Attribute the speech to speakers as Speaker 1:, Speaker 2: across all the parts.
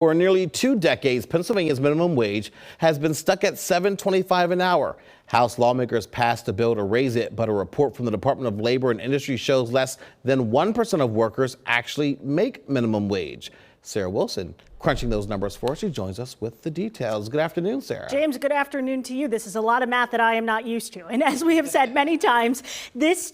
Speaker 1: For nearly 2 decades, Pennsylvania's minimum wage has been stuck at $7.25 an hour. House lawmakers passed a bill to raise it, but a report from the Department of Labor and Industry shows less than 1% of workers actually make minimum wage. Sarah Wilson crunching those numbers for us. She joins us with the details. Good afternoon, Sarah.
Speaker 2: James, good afternoon to you. This is a lot of math that I am not used to. And as we have said many times, this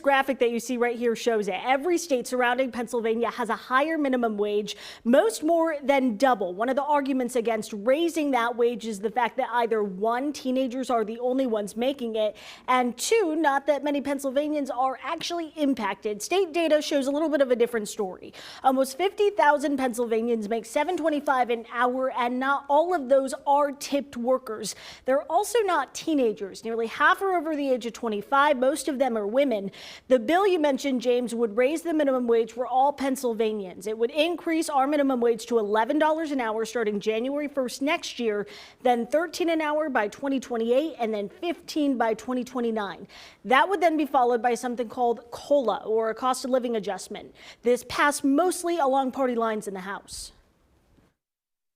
Speaker 2: graphic that you see right here shows it. Every state surrounding Pennsylvania has a higher minimum wage, most more than double. One of the arguments against raising that wage is the fact that either one, teenagers are the only ones making it, and two, not that many Pennsylvanians are actually impacted. State data shows a little bit of a different story. Almost 50,000 Pennsylvanians make $7.25 an hour, and not all of those are tipped workers. They're also not teenagers. Nearly half are over the age of 25. Most of them are women. The bill you mentioned, James, would raise the minimum wage for all Pennsylvanians. It would increase our minimum wage to $11 an hour starting January 1st next year, then $13 an hour by 2028, and then $15 by 2029. That would then be followed by something called COLA, or a cost of living adjustment. This passed mostly along party lines in the House.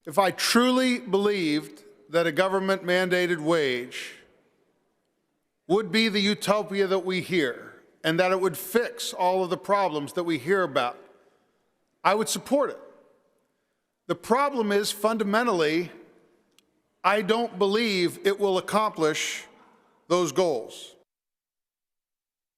Speaker 3: If I truly believed that a government-mandated wage would be the utopia that we hear and that it would fix all of the problems that we hear about, I would support it. The problem is, fundamentally, I don't believe it will accomplish those goals.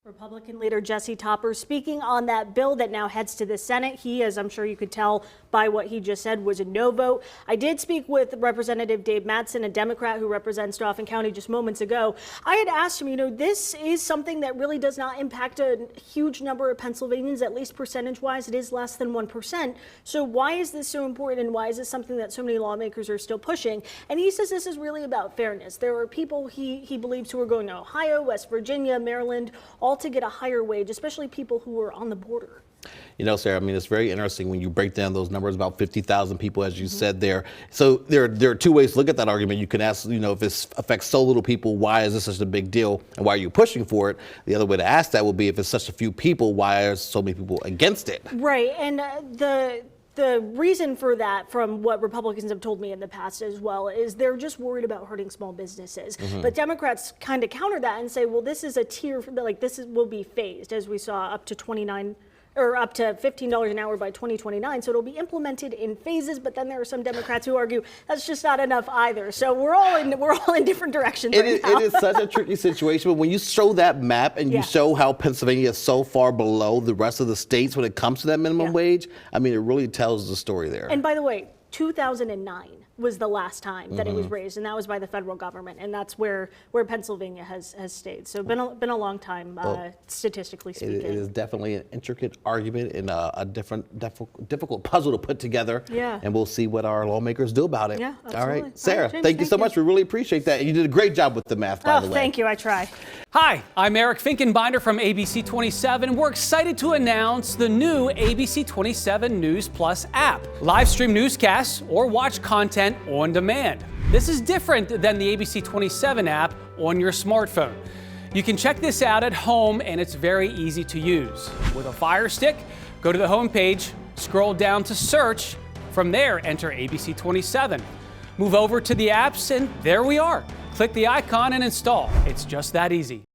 Speaker 2: Republican leader Jesse Topper speaking on that bill that now heads to the Senate. He, as I'm sure you could tell by what he just said, was a no vote. I did speak with Representative Dave Mattson, a Democrat who represents Dauphin County, just moments ago. I had asked him, this is something that really does not impact a huge number of Pennsylvanians, at least percentage-wise. It is less than 1%. So why is this so important, and why is this something that so many lawmakers are still pushing? And he says this is really about fairness. There are people he believes who are going to Ohio, West Virginia, Maryland, all to get a higher wage, especially people who are on the border.
Speaker 1: Sarah, it's very interesting when you break down those numbers, about 50,000 people, as you said there. So there are two ways to look at that argument. You can ask, if this affects so little people, why is this such a big deal, and why are you pushing for it? The other way to ask that would be, if it's such a few people, why are so many people against it?
Speaker 2: Right, and the reason for that, from what Republicans have told me in the past as well, is they're just worried about hurting small businesses. But Democrats kind of counter that and say, well, this is a tier, will be phased, as we saw, up to $15 an hour by 2029. So it'll be implemented in phases. But then there are some Democrats who argue that's just not enough either. So we're all in different directions right now.
Speaker 1: It is such a tricky situation. But when you show that map and you show how Pennsylvania is so far below the rest of the states when it comes to that minimum wage, it really tells the story there.
Speaker 2: And by the way, 2009 was the last time that it was raised, and that was by the federal government, and that's where Pennsylvania has stayed. So been a long time, statistically speaking.
Speaker 1: It is definitely an intricate argument and a difficult puzzle to put together.
Speaker 2: Yeah.
Speaker 1: And we'll see what our lawmakers do about it.
Speaker 2: Yeah, absolutely.
Speaker 1: All right, Sarah,
Speaker 2: James,
Speaker 1: thank you so much. We really appreciate that. And you did a great job with the math, by the way.
Speaker 2: Thank you. I try.
Speaker 4: Hi, I'm Eric Finkenbinder from ABC 27, and we're excited to announce the new ABC 27 News Plus app. Live stream newscasts or watch content on demand. This is different than the ABC 27 app on your smartphone. You can check this out at home, and it's very easy to use. With a Fire Stick, go to the home page, scroll down to search. From there, enter ABC 27. Move over to the apps, and there we are. Click the icon and install. It's just that easy.